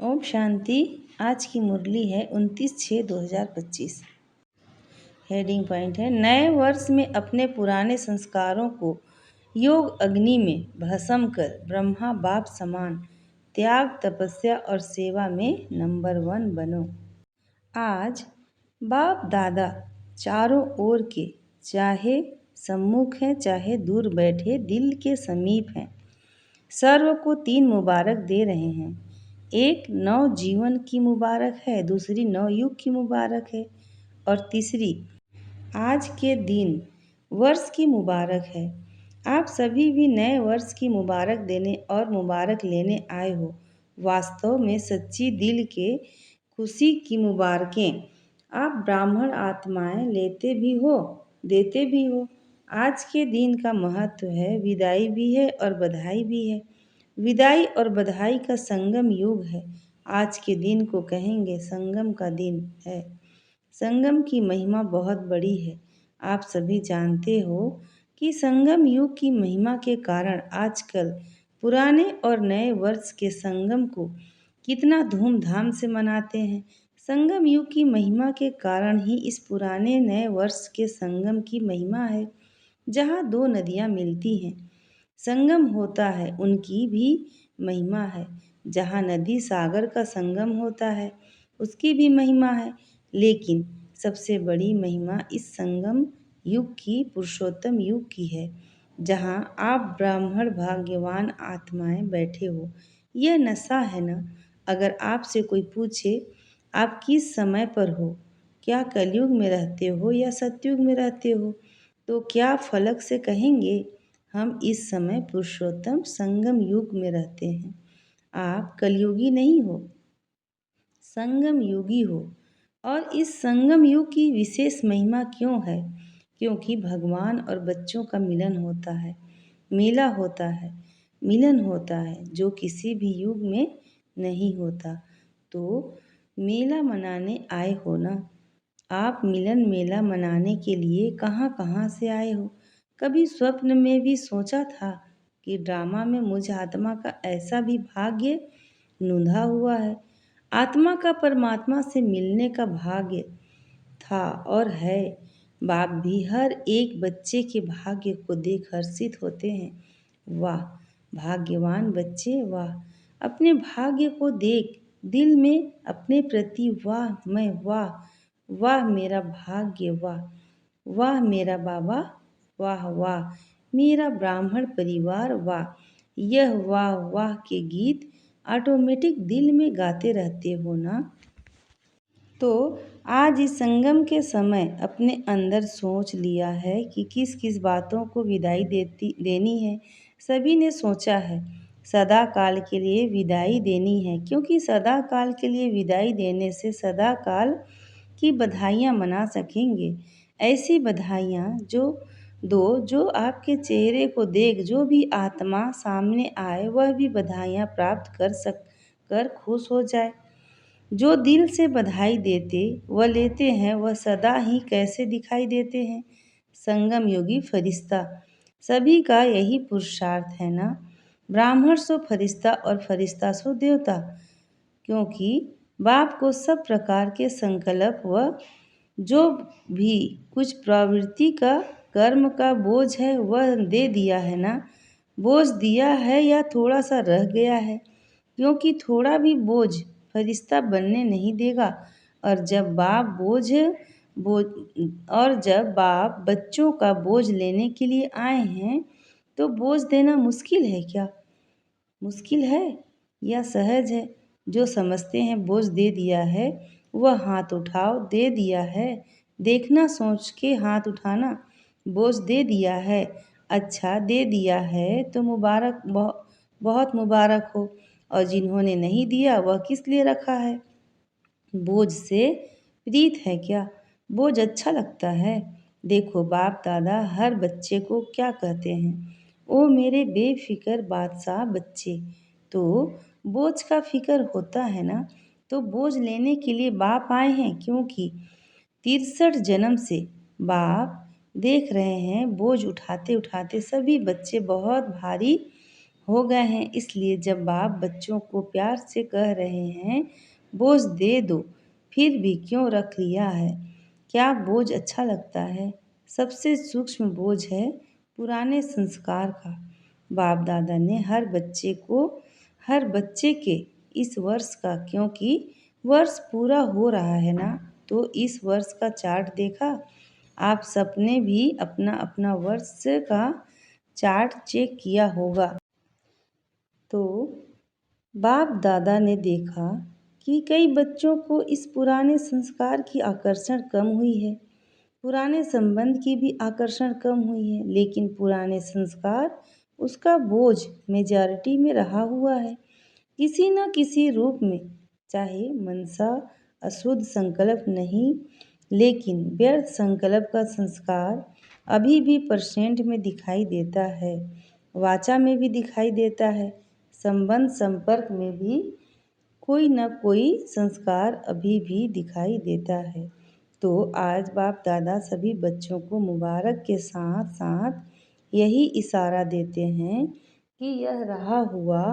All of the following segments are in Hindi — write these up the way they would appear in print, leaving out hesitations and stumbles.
ओम शांति। आज की मुरली है 29/6/2025। हेडिंग पॉइंट है, नए वर्ष में अपने पुराने संस्कारों को योग अग्नि में भस्म कर ब्रह्मा बाप समान त्याग, तपस्या और सेवा में नंबर 1 बनो। आज बाप दादा चारों ओर के, चाहे सम्मुख हैं चाहे दूर बैठे दिल के समीप हैं, सर्व को 3 मुबारक दे रहे हैं। एक नव जीवन की मुबारक है, दूसरी नव युग की मुबारक है और तीसरी आज के दिन वर्ष की मुबारक है। आप सभी भी नए वर्ष की मुबारक देने और मुबारक लेने आए हो। वास्तव में सच्ची दिल के खुशी की मुबारकें आप ब्राह्मण आत्माएं लेते भी हो, देते भी हो। आज के दिन का महत्व है, विदाई भी है और बधाई भी है। विदाई और बधाई का संगम युग है। आज के दिन को कहेंगे संगम का दिन है। संगम की महिमा बहुत बड़ी है। आप सभी जानते हो कि संगम युग की महिमा के कारण आजकल पुराने और नए वर्ष के संगम को कितना धूमधाम से मनाते हैं। संगम युग की महिमा के कारण ही इस पुराने नए वर्ष के संगम की महिमा है, जहाँ 2 नदियाँ मिलती हैं, संगम होता है, उनकी भी महिमा है। जहाँ नदी सागर का संगम होता है, उसकी भी महिमा है। लेकिन सबसे बड़ी महिमा इस संगम युग की, पुरुषोत्तम युग की है, जहाँ आप ब्राह्मण भाग्यवान आत्माएं बैठे हो। यह नशा है ना। अगर आपसे कोई पूछे आप किस समय पर हो, क्या कलयुग में रहते हो या सतयुग में रहते हो, तो क्या फलक से कहेंगे हम इस समय पुरुषोत्तम संगम युग में रहते हैं। आप कलयुगी नहीं हो, संगम युगी हो। और इस संगम युग की विशेष महिमा क्यों है? क्योंकि भगवान और बच्चों का मिलन होता है, मेला होता है, मिलन होता है, जो किसी भी युग में नहीं होता। तो मेला मनाने आए हो ना आप। मिलन मेला मनाने के लिए कहाँ कहाँ से आए हो। कभी स्वप्न में भी सोचा था कि ड्रामा में मुझ आत्मा का ऐसा भी भाग्य नूंधा हुआ है। आत्मा का परमात्मा से मिलने का भाग्य था और है। बाप भी हर एक बच्चे के भाग्य को देख हर्षित होते हैं। वाह भाग्यवान बच्चे, वाह अपने भाग्य को देख दिल में अपने प्रति वाह मैं, वाह वाह मेरा भाग्य, वाह वाह मेरा बाबा, वाह वाह मेरा ब्राह्मण परिवार, वाह। यह वाह वाह के गीत ऑटोमेटिक दिल में गाते रहते हो ना। तो आज इस संगम के समय अपने अंदर सोच लिया है कि किस किस बातों को विदाई देनी है। सभी ने सोचा है सदा काल के लिए विदाई देनी है, क्योंकि सदा काल के लिए विदाई देने से सदा काल की बधाइयाँ मना सकेंगे। ऐसी बधाइयाँ जो आपके चेहरे को देख जो भी आत्मा सामने आए वह भी बधाइयाँ प्राप्त कर खुश हो जाए। जो दिल से बधाई देते व लेते हैं वह सदा ही कैसे दिखाई देते हैं। संगम योगी फरिश्ता, सभी का यही पुरुषार्थ है ना। ब्राह्मण सो फरिश्ता और फरिश्ता सो देवता, क्योंकि बाप को सब प्रकार के संकल्प व जो भी कुछ प्रवृत्ति का कर्म का बोझ है वह दे दिया है ना। बोझ दिया है या थोड़ा सा रह गया है, क्योंकि थोड़ा भी बोझ फरिश्ता बनने नहीं देगा। और जब बाप बच्चों का बोझ लेने के लिए आए हैं, तो बोझ देना मुश्किल है क्या? मुश्किल है या सहज है? जो समझते हैं बोझ दे दिया है वह हाथ उठाओ, दे दिया है। देखना सोच के हाथ उठाना। बोझ दे दिया है, अच्छा दे दिया है तो मुबारक, बहुत मुबारक हो। और जिन्होंने नहीं दिया वह किस लिए रखा है? बोझ से प्रीत है क्या? बोझ अच्छा लगता है? देखो बाप दादा हर बच्चे को क्या कहते हैं, ओ मेरे बेफिक्र बादशाह बच्चे। तो बोझ का फिक्र होता है ना। तो बोझ लेने के लिए बाप आए हैं, क्योंकि 63 जन्म से बाप देख रहे हैं बोझ उठाते उठाते सभी बच्चे बहुत भारी हो गए हैं। इसलिए जब बाप बच्चों को प्यार से कह रहे हैं बोझ दे दो, फिर भी क्यों रख लिया है, क्या बोझ अच्छा लगता है? सबसे सूक्ष्म बोझ है पुराने संस्कार का। बाप दादा ने हर बच्चे के इस वर्ष का, क्योंकि वर्ष पूरा हो रहा है ना, तो इस वर्ष का चार्ट देखा? आप सबने भी अपना अपना वर्ष का चार्ट चेक किया होगा। तो बाप दादा ने देखा कि कई बच्चों को इस पुराने संस्कार की आकर्षण कम हुई है, पुराने संबंध की भी आकर्षण कम हुई है, लेकिन पुराने संस्कार उसका बोझ मेजॉरिटी में रहा हुआ है, किसी न किसी रूप में। चाहे मनसा अशुद्ध संकल्प नहीं, लेकिन व्यर्थ संकल्प का संस्कार अभी भी परसेंट में दिखाई देता है, वाचा में भी दिखाई देता है, संबंध संपर्क में भी कोई न कोई संस्कार अभी भी दिखाई देता है। तो आज बाप दादा सभी बच्चों को मुबारक के साथ साथ यही इशारा देते हैं कि यह रहा हुआ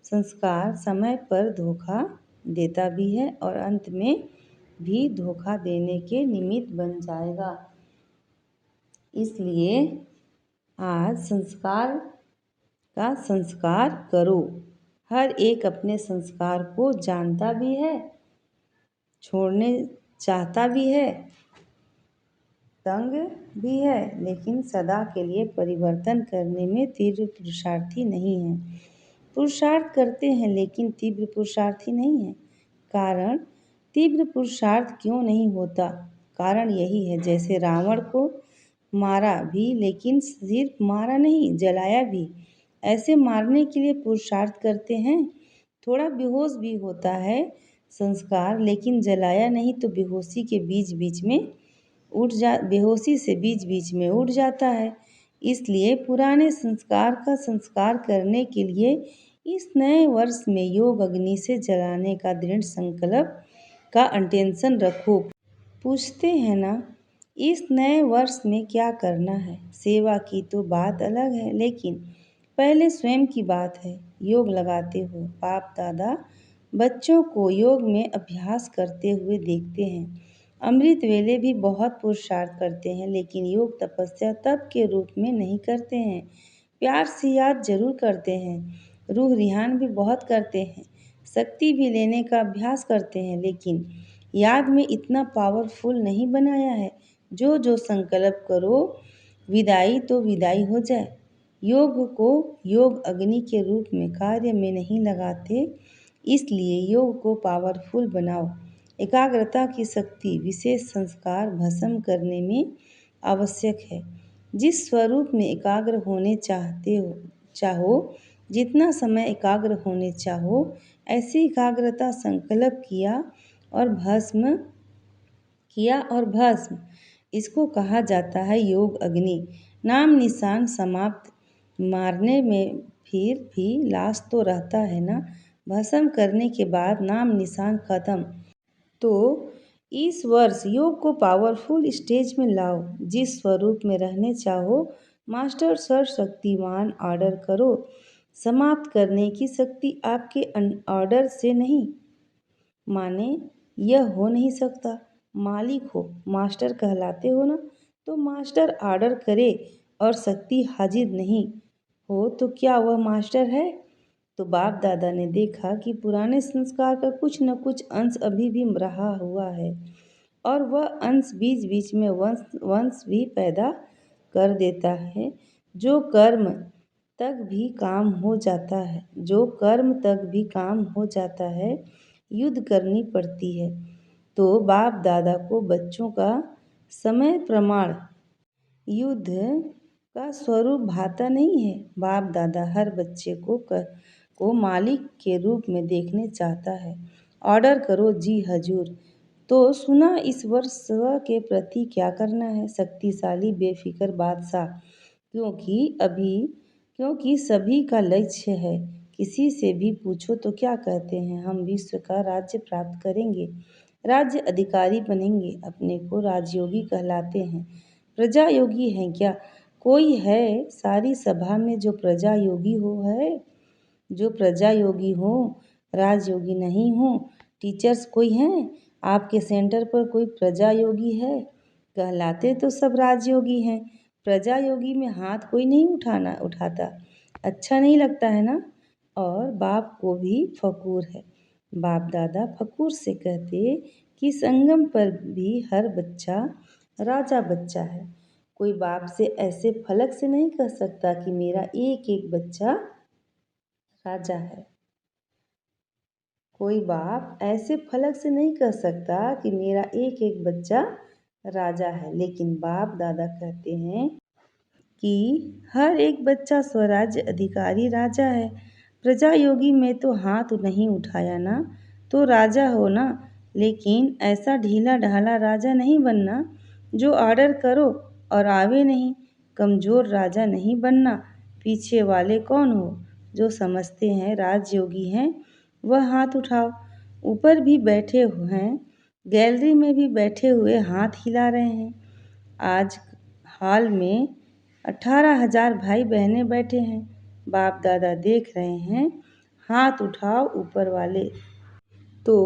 संस्कार समय पर धोखा देता भी है और अंत में भी धोखा देने के निमित्त बन जाएगा। इसलिए आज संस्कार करो। हर एक अपने संस्कार को जानता भी है, छोड़ने चाहता भी है, तंग भी है, लेकिन सदा के लिए परिवर्तन करने में तीव्र पुरुषार्थी नहीं है। पुरुषार्थ करते हैं लेकिन तीव्र पुरुषार्थी नहीं है। कारण तीव्र पुरुषार्थ क्यों नहीं होता? कारण यही है, जैसे रावण को मारा भी, लेकिन सिर्फ मारा नहीं, जलाया भी। ऐसे मारने के लिए पुरुषार्थ करते हैं। थोड़ा बेहोश भी होता है संस्कार, लेकिन जलाया नहीं तो बेहोशी से बीच बीच में उठ जाता है। इसलिए पुराने संस्कार का संस्कार करने के लिए इस नए वर्ष में योग अग्नि से जलाने का दृढ़ संकल्प का इंटेंशन रखो। पूछते हैं ना, इस नए वर्ष में क्या करना है? सेवा की तो बात अलग है, लेकिन पहले स्वयं की बात है। योग लगाते हो। बाप दादा बच्चों को योग में अभ्यास करते हुए देखते हैं। अमृत वेले भी बहुत पुरुषार्थ करते हैं, लेकिन योग तपस्या तप के रूप में नहीं करते हैं। प्यार से याद जरूर करते हैं, रूह रिहान भी बहुत करते हैं, शक्ति भी लेने का अभ्यास करते हैं, लेकिन याद में इतना पावरफुल नहीं बनाया है। जो संकल्प करो विदाई तो विदाई हो जाए। योग को योग अग्नि के रूप में कार्य में नहीं लगाते, इसलिए योग को पावरफुल बनाओ। एकाग्रता की शक्ति विशेष संस्कार भस्म करने में आवश्यक है। जिस स्वरूप में एकाग्र होने चाहो, जितना समय एकाग्र होने चाहो, ऐसी एकाग्रता संकल्प किया और भस्म इसको कहा जाता है योग अग्नि। नाम निशान समाप्त, मारने में फिर भी लाश तो रहता है ना। भस्म करने के बाद नाम निशान खत्म। तो इस वर्ष योग को पावरफुल स्टेज में लाओ। जिस स्वरूप में रहने चाहो, मास्टर सर्वशक्तिमान ऑर्डर करो। समाप्त करने की शक्ति आपके ऑर्डर से नहीं, माने यह हो नहीं सकता। मालिक हो, मास्टर कहलाते हो ना, तो मास्टर ऑर्डर करे और शक्ति हाजिर नहीं हो तो क्या वह मास्टर है? तो बाप दादा ने देखा कि पुराने संस्कार का कुछ न कुछ अंश अभी भी रहा हुआ है, और वह अंश बीच बीच में वंश भी पैदा कर देता है, जो कर्म तक भी काम हो जाता है, युद्ध करनी पड़ती है। तो बाप दादा को बच्चों का समय प्रमाण युद्ध का स्वरूप भाता नहीं है। बाप दादा हर बच्चे को मालिक के रूप में देखने चाहता है। ऑर्डर करो जी हजूर। तो सुना, इस वर्ष के प्रति क्या करना है? शक्तिशाली बेफिक्र बादशाह, क्योंकि सभी का लक्ष्य है। किसी से भी पूछो तो क्या कहते हैं? हम विश्व का राज्य प्राप्त करेंगे, राज्य अधिकारी बनेंगे। अपने को राजयोगी कहलाते हैं, प्रजा योगी हैं क्या? कोई है सारी सभा में जो प्रजा योगी हो है, जो प्रजा योगी हो, राजयोगी नहीं हो। टीचर्स कोई हैं आपके सेंटर पर, कोई प्रजा योगी है? कहलाते तो सब राजयोगी हैं, प्रजा योगी में हाथ कोई नहीं उठाता। अच्छा नहीं लगता है ना? और बाप को भी फकूर है। बाप दादा फकूर से कहते कि संगम पर भी हर बच्चा राजा बच्चा है। कोई बाप से ऐसे फलक से नहीं कह सकता कि मेरा एक एक बच्चा राजा है। कोई बाप ऐसे फलक से नहीं कह सकता कि मेरा एक एक बच्चा राजा है, लेकिन बाप दादा कहते हैं कि हर एक बच्चा स्वराज्य अधिकारी राजा है। प्रजा योगी में तो हाथ नहीं उठाया ना, तो राजा हो ना, लेकिन ऐसा ढीला ढाला राजा नहीं बनना जो ऑर्डर करो और आवे नहीं। कमज़ोर राजा नहीं बनना। पीछे वाले कौन हो? जो समझते हैं राजयोगी हैं वह हाथ उठाओ। ऊपर भी बैठे हुए हैं, गैलरी में भी बैठे हुए हाथ हिला रहे हैं। आज हॉल में 18,000 भाई बहनें बैठे हैं। बाप दादा देख रहे हैं, हाथ उठाओ ऊपर वाले। तो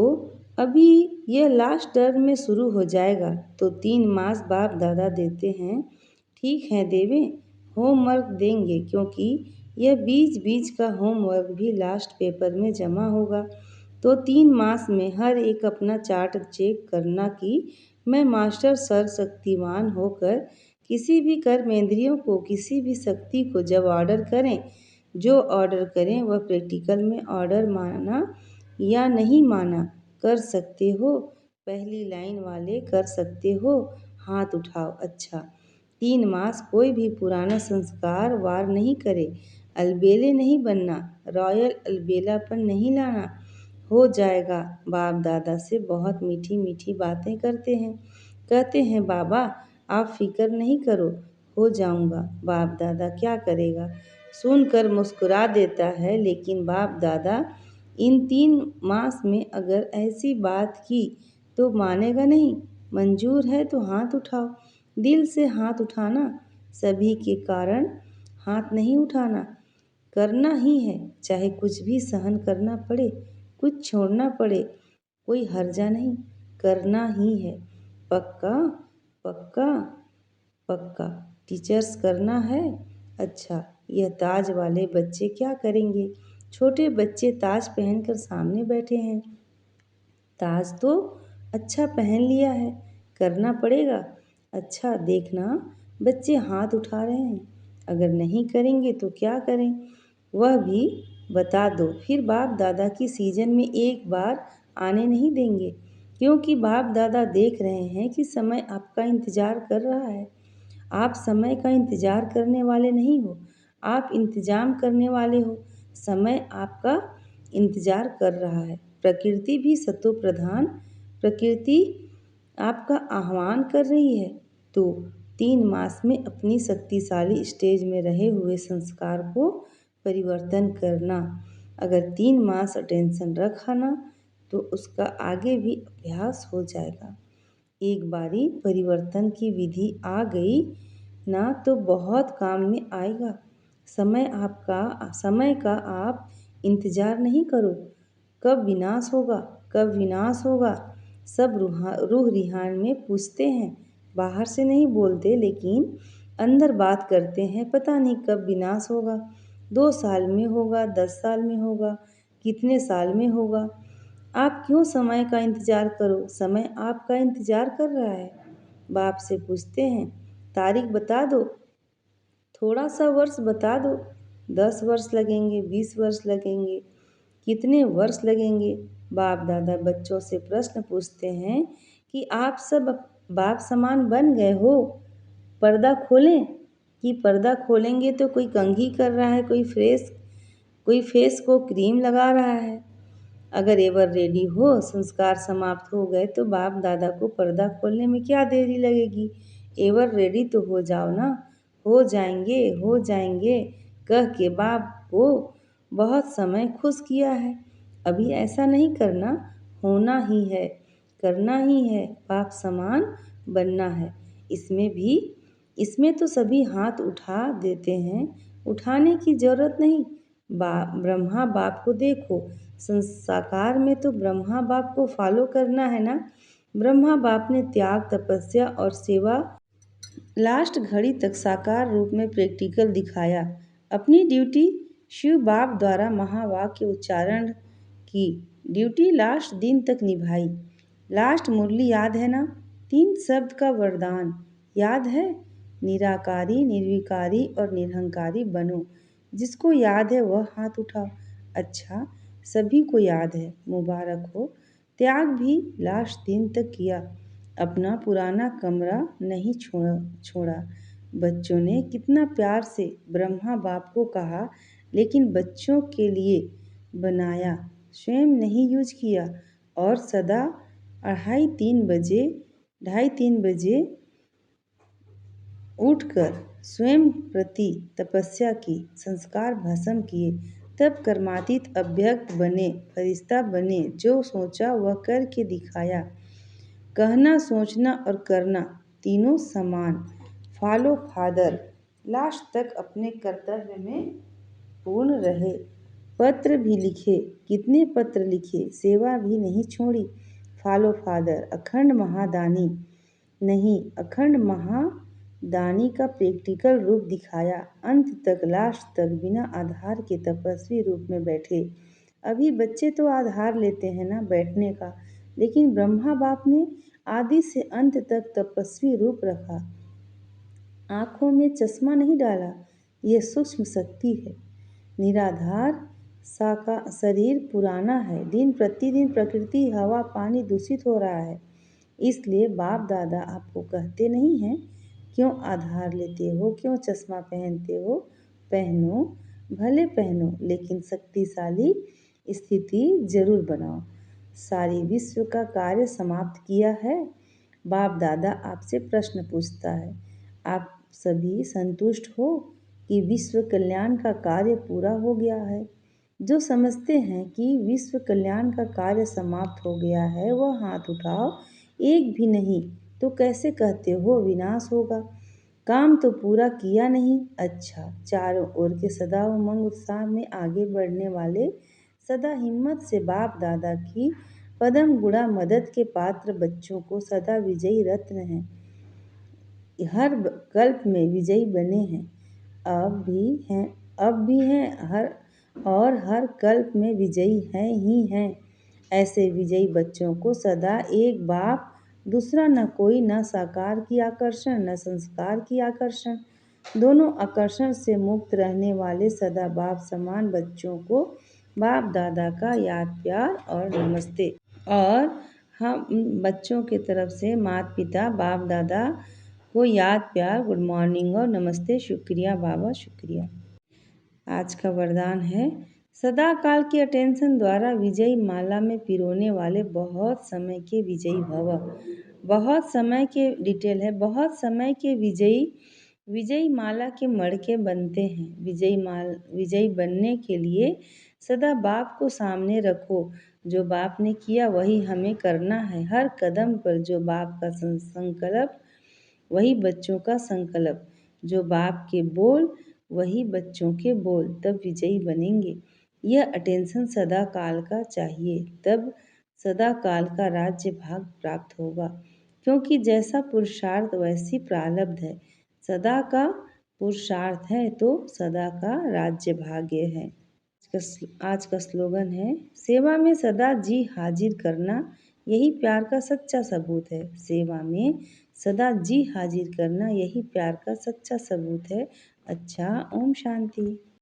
अभी यह लास्ट टर्म में शुरू हो जाएगा, तो 3 मास बाप दादा देते हैं। ठीक है देवे, होमवर्क देंगे, क्योंकि यह बीच बीच का होमवर्क भी लास्ट पेपर में जमा होगा। तो 3 मास में हर एक अपना चार्ट चेक करना कि मैं मास्टर सर्वशक्तिमान होकर किसी भी कर्मेंद्रियों को, किसी भी शक्ति को जब ऑर्डर करें, जो ऑर्डर करें वह प्रैक्टिकल में ऑर्डर माना या नहीं माना कर सकते हो। पहली लाइन वाले कर सकते हो, हाथ उठाओ। अच्छा, 3 मास कोई भी पुराना संस्कार वार नहीं करे, अलबेले नहीं बनना, रॉयल अलबेलापन नहीं लाना। हो जाएगा। बाप दादा से बहुत मीठी मीठी बातें करते हैं। कहते हैं बाबा आप फिक्र नहीं करो, हो जाऊंगा। बाप दादा क्या करेगा? सुनकर मुस्कुरा देता है, लेकिन बाप दादा इन 3 मास में अगर ऐसी बात की तो मानेगा नहीं। मंजूर है तो हाथ उठाओ। दिल से हाथ उठाना, सभी के कारण हाथ नहीं उठाना। करना ही है, चाहे कुछ भी सहन करना पड़े, कुछ छोड़ना पड़े, कोई हर्जा नहीं, करना ही है। पक्का पक्का पक्का। टीचर्स करना है। अच्छा, यह ताज वाले बच्चे क्या करेंगे? छोटे बच्चे ताज पहनकर सामने बैठे हैं। ताज तो अच्छा पहन लिया है, करना पड़ेगा। अच्छा देखना, बच्चे हाथ उठा रहे हैं, अगर नहीं करेंगे तो क्या करें वह भी बता दो। फिर बाप दादा की सीजन में एक बार आने नहीं देंगे, क्योंकि बाप दादा देख रहे हैं कि समय आपका इंतज़ार कर रहा है। आप समय का इंतज़ार करने वाले नहीं हो, आप इंतज़ाम करने वाले हो। समय आपका इंतज़ार कर रहा है। प्रकृति भी सतो प्रधान, प्रकृति आपका आह्वान कर रही है। तो 3 मास में अपनी शक्तिशाली स्टेज में रहे हुए संस्कार को परिवर्तन करना। अगर 3 मास अटेंशन रखा ना, तो उसका आगे भी अभ्यास हो जाएगा। एक बारी परिवर्तन की विधि आ गई ना, तो बहुत काम में आएगा। समय का आप इंतज़ार नहीं करो, कब विनाश होगा, कब विनाश होगा। सब रूह रिहान में पूछते हैं, बाहर से नहीं बोलते, लेकिन अंदर बात करते हैं, पता नहीं कब विनाश होगा। 2 साल में होगा, 10 साल में होगा, कितने साल में होगा। आप क्यों समय का इंतज़ार करो, समय आपका इंतज़ार कर रहा है। बाप से पूछते हैं, तारीख बता दो, थोड़ा सा वर्ष बता दो, 10 वर्ष लगेंगे, 20 वर्ष लगेंगे, कितने वर्ष लगेंगे। बाप दादा बच्चों से प्रश्न पूछते हैं कि आप सब बाप समान बन गए हो, पर्दा खोलें? कि पर्दा खोलेंगे तो कोई कंघी कर रहा है, कोई फेस को क्रीम लगा रहा है। अगर एवर रेडी हो, संस्कार समाप्त हो गए, तो बाप दादा को पर्दा खोलने में क्या देरी लगेगी। एवर रेडी तो हो जाओ ना। हो जाएंगे कह के बाप को बहुत समय खुश किया है। अभी ऐसा नहीं करना, होना ही है, करना ही है, बाप समान बनना है। इसमें भी इसमें तो सभी हाथ उठा देते हैं, उठाने की जरूरत नहीं। ब्रह्मा बाप को देखो, साकार में तो ब्रह्मा बाप को फॉलो करना है ना। ब्रह्मा बाप ने त्याग, तपस्या और सेवा लास्ट घड़ी तक साकार रूप में प्रैक्टिकल दिखाया। अपनी ड्यूटी शिव बाप द्वारा महावाक्य उच्चारण की ड्यूटी लास्ट दिन तक निभाई। लास्ट मुरली याद है ना? 3 शब्द का वरदान याद है? निराकारी, निर्विकारी और निरहंकारी बनो। जिसको याद है वह हाथ उठाओ। अच्छा, सभी को याद है, मुबारक हो। त्याग भी लास्ट दिन तक किया। अपना पुराना कमरा नहीं छोड़ा। बच्चों ने कितना प्यार से ब्रह्मा बाप को कहा, लेकिन बच्चों के लिए बनाया, स्वयं नहीं यूज किया। और सदा 2:30 बजे उठकर स्वयं प्रति तपस्या की, संस्कार भस्म किए। तब कर्मातीत अव्यक्त बने, फरिश्ता बने। जो सोचा वह करके दिखाया। कहना, सोचना और करना तीनों समान। Follow father. लास्ट तक अपने कर्तव्य में पूर्ण रहे। पत्र भी लिखे, कितने पत्र लिखे, सेवा भी नहीं छोड़ी। Follow father. अखंड महादानी नहीं, अखंड महादानी का प्रैक्टिकल रूप दिखाया। अंत तक, लास्ट तक बिना आधार के तपस्वी रूप में बैठे। अभी बच्चे तो आधार लेते हैं ना बैठने का, लेकिन ब्रह्मा बाप ने आदि से अंत तक तपस्वी रूप रखा। आँखों में चश्मा नहीं डाला। यह सूक्ष्म शक्ति है। निराधार शरीर पुराना है। दिन प्रतिदिन प्रकृति, हवा, पानी दूषित हो रहा है। इसलिए बाप दादा आपको कहते नहीं हैं क्यों आधार लेते हो, क्यों चश्मा पहनते हो। पहनो, भले पहनो, लेकिन शक्तिशाली स्थिति जरूर बनाओ। सारी विश्व का कार्य समाप्त किया है। बाप दादा आपसे प्रश्न पूछता है, आप सभी संतुष्ट हो कि विश्व कल्याण का कार्य पूरा हो गया है? जो समझते हैं कि विश्व कल्याण का कार्य समाप्त हो गया है वह हाथ उठाओ। एक भी नहीं तो कैसे कहते हो विनाश होगा? काम तो पूरा किया नहीं। अच्छा, चारों ओर के सदा उमंग उत्साह में आगे बढ़ने वाले, सदा हिम्मत से बाप दादा की पदम गुड़ा मदद के पात्र बच्चों को सदा विजयी रत्न हैं। हर कल्प में विजयी बने हैं, अब भी हैं हर कल्प में विजयी हैं ही हैं। ऐसे विजयी बच्चों को सदा एक बाप, दूसरा न कोई, न साकार की आकर्षण, न संस्कार की आकर्षण, दोनों आकर्षण से मुक्त रहने वाले सदा बाप समान बच्चों को बाप दादा का याद, प्यार और नमस्ते। और हम बच्चों की तरफ से माता पिता बाप दादा को याद, प्यार, गुड मॉर्निंग और नमस्ते। शुक्रिया बाबा, शुक्रिया। आज का वरदान है, सदा काल की अटेंशन द्वारा विजयी माला में पिरोने वाले बहुत समय के विजयी भव। बहुत समय के डिटेल है। बहुत समय के विजयी माला के मड़के बनते हैं। विजयी बनने के लिए सदा बाप को सामने रखो। जो बाप ने किया वही हमें करना है। हर कदम पर जो बाप का संकल्प वही बच्चों का संकल्प। जो बाप के बोल वही बच्चों के बोल। तब विजयी बनेंगे। यह अटेंशन सदा काल का चाहिए, तब सदा काल का राज्य भाग प्राप्त होगा। क्योंकि जैसा पुरुषार्थ वैसी प्रारब्ध है। सदा का पुरुषार्थ है तो सदा का राज्य भाग्य है। आज का स्लोगन है, सेवा में सदा जी हाजिर करना यही प्यार का सच्चा सबूत है। सेवा में सदा जी हाजिर करना यही प्यार का सच्चा सबूत है। अच्छा, ओम शांति।